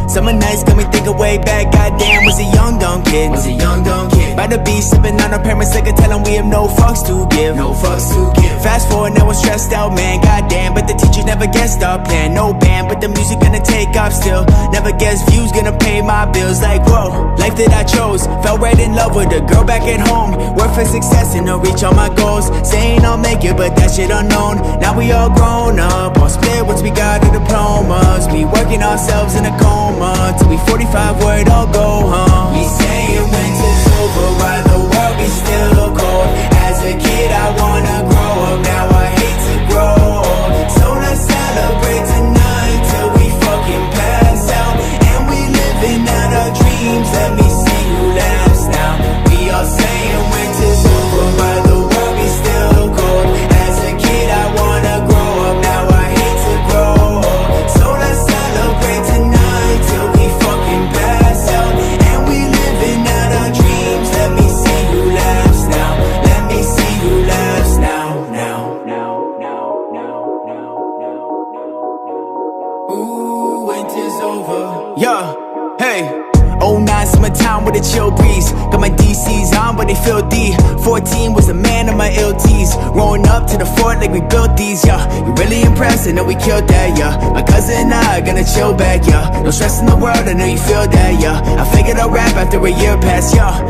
Summer nights got me thinking way back. Goddamn, was a young dumb kid. By the beach, sipping on our parents like a tell them we have no fucks to give. Fast forward, now we're stressed out, man. Goddamn, but the teachers never guessed our plan. No band, but the music gonna take off still. Never guess views gonna pay my bills. Like whoa, life that I chose. Fell right in love with a girl back at home. Work for success and to reach all my goals. Saying I'll make it, but that shit unknown. Now we all grown up, all split once we got the diplomas. We working ourselves in a coma till we 45, word all go home. We saying winter's over while the world be still cold. As a kid I wanna grow up, now I hate to grow old. So let's celebrate tonight till we fucking pass out. And we living out our dreams, let me see who laughs now. We all saying winter's over while the world be still cold. As a kid I wanna grow up, now I hate to grow old. So let's celebrate tonight till we fucking pass out. And we living out our dreams, let me see who laughs now. Let me see who laughs now. Ooh, winter's over. Yeah, hey. 09 summertime with a chill breeze. Got my DCs on but they feel D. 14 was the man of my LTs. Rolling up to the fort like we built these, yeah. You really impressed, I know we killed that, yeah. My cousin and I are gonna chill back, yeah. No stress in the world, I know you feel that, yeah. I figured I'll rap after a year passed, yeah.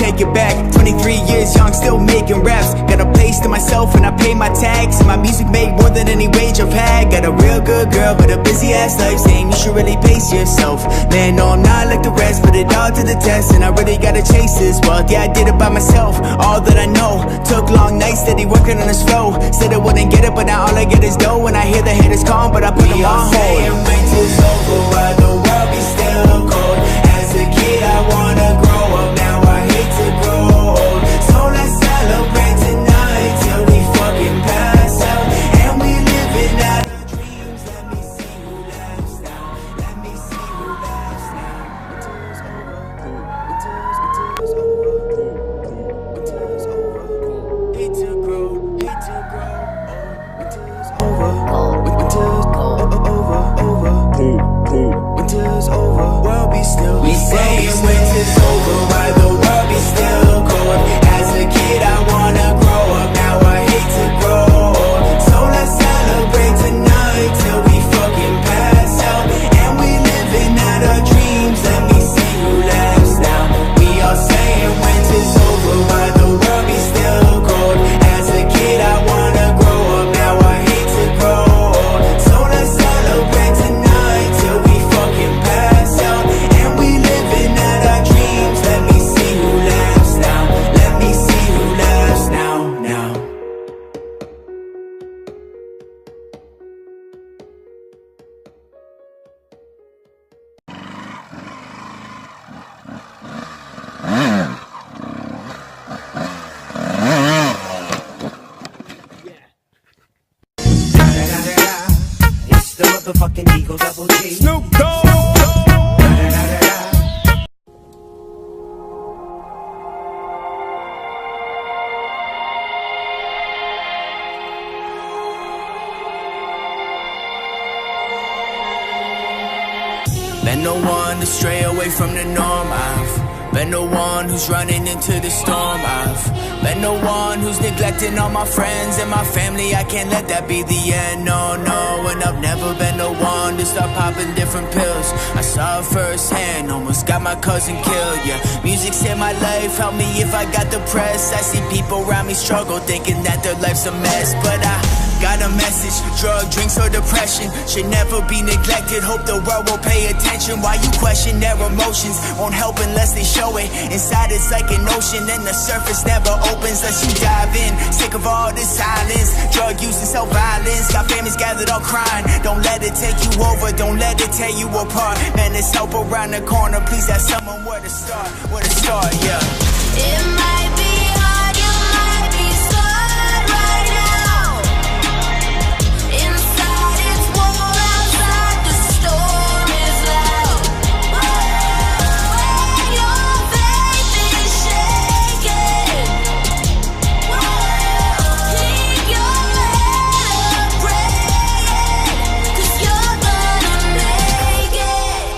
Take it back, 23 years young, still making raps. Got a place to myself and I pay my tax. And my music made more than any wage I've had. Got a real good girl but a busy ass life, saying you should really pace yourself. Man, no I'm not like the rest, put it all to the test. And I really gotta chase this wealth, yeah I did it by myself. All that I know, took long nights, steady working on this flow. Said I wouldn't get it, but now all I get is dough. When I hear the haters calm, but I put them on hold. Saying winter's over while the world be still cold. As a kid I wanna grow up, now I hate to grow old. So let's celebrate tonight till we fucking pass out. And we living out our dreams, let me see who laughs now. Let me see who laughs now. Winter's over. Hate to grow old. Winter's over. Winter's over. World be still. We saying winter's over while the world be still cold. As a kid I wanna grow up, now I hate to grow old. So let's celebrate tonight till we fucking pass out. And we living out our dreams, let me see who laughs now. We all saying winter's over while the world be still cold. As a kid I wanna grow up, now I hate to grow old. So let's celebrate tonight till we fucking pass out. And we living out our dreams, let me see who laughs now. Let me see who laughs now. It's the motherfucking Eagle Double G. Snoop Dogg. Been the one to stray away from the norm. I've been the one who's running into the storm. I've been the one who's neglecting all my friends and my family. I can't let that be the end, no. And I've never been the one to start popping different pills. I saw it firsthand, almost got my cousin killed, yeah. Music saved my life, help me if I got depressed. I see people around me struggle, thinking that their life's a mess. But I got a message, drug, drinks, or depression should never be neglected. Hope the world will pay attention. Why you question their emotions? Won't help unless they show it. Inside it's like an ocean and the surface never opens unless you dive in. Sick of all this silence, drug use and self-violence. Got families gathered all crying. Don't let it take you over, don't let it tear you apart. Man, there's help around the corner. Please ask someone where to start, yeah. It might be hard, you might be scared right now. Inside it's warm, outside the storm is loud. When your faith is shaking, keep your head up, praying, 'cause you're gonna make it.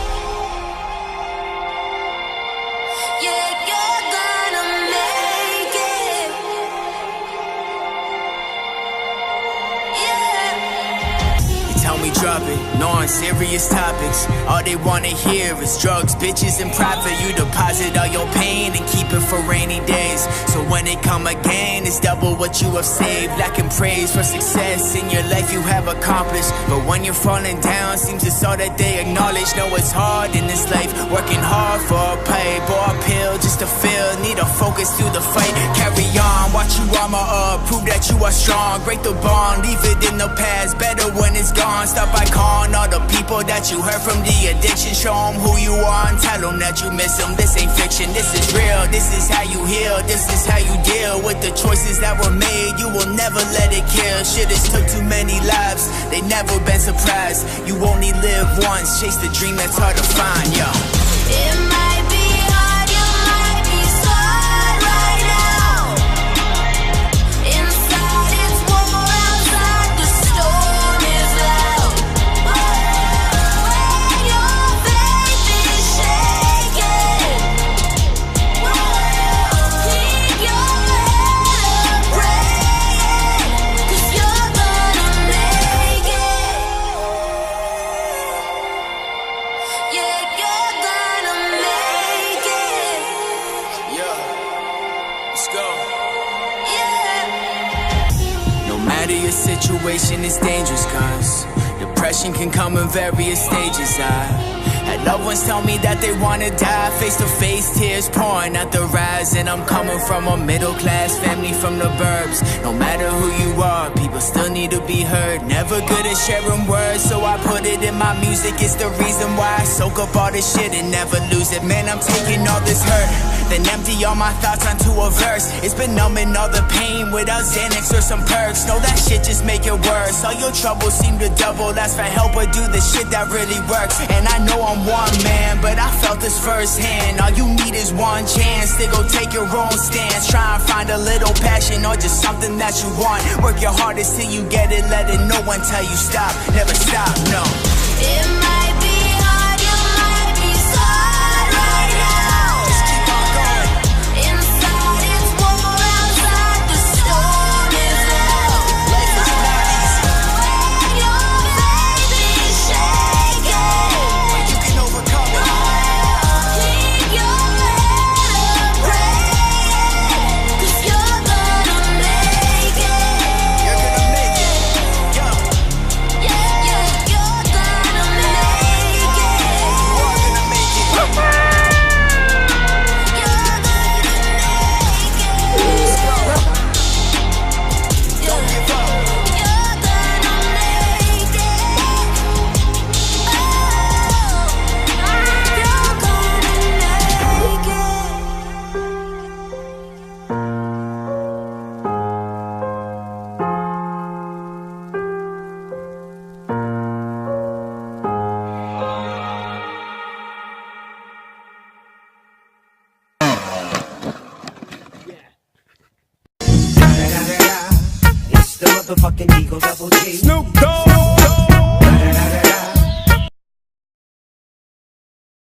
on serious topics. All they wanna hear is drugs, bitches, and profit. You deposit all your pain and keep it for rainy days. So when it come again, it's double what you have saved. Lacking praise for success in your life you have accomplished. But when you're falling down, seems it's all that they acknowledge. Know it's hard in this life, working hard for a pipe or a pill just to feel. Need a focus through the fight. Carry on, watch you armor up, prove that you are strong. Break the bond, leave it in the past. Better when it's gone. Stop by calling all the people that you heard from the addiction. Show them who you are and tell them that you miss them. This ain't fiction, this is real. This is how you heal, this is how you deal with the choices that were made. You will never let it kill. Shit has took too many lives, they never been surprised. You only live once, chase the dream that's hard to find, yo. It might be hard, you might be scarred right now. Inside it's war, outside the storm is loud. When your faith is shaking, keep your head up praying, 'cause you're gonna make it. Yeah, you're gonna make it. Yeah, let's go. Yeah. No matter your situation, it's dangerous, cause depression can come in various stages. I had loved ones tell me that they wanna die, face to face, tears pouring at the rise. And I'm coming from a middle class family from the burbs. No matter who you are, people still need to be heard. Never good at sharing words, so I put it in my music. It's the reason why I soak up all this shit and never lose it. Man, I'm taking all this hurt, then empty all my thoughts onto a verse. It's been numbing all the pain without Xanax or some perks. No, that shit just make it worse. All your troubles seem to double. Ask for help or do the shit that really works. And I know I'm one man, but I felt this firsthand. All you need is one chance to go take your own stance. Try and find a little passion or just something that you want. Work your hardest till you get it, letting no one tell you stop. Never stop, no. It might be hard, you might be scarred right now. Just keep on going. Inside it's war, outside the storm is loud. Life is not easy, When your faith is shaking, but you can overcome it. keep your head up praying, 'cause you're gonna make it. You're gonna make it, yo. Yeah, you're gonna make it. You are gonna make it. You're gonna make it. Let's go. Don't give up. You're gonna make it. Oh, you're It's the motherfucking Eagle Double G. Snoop Dogg.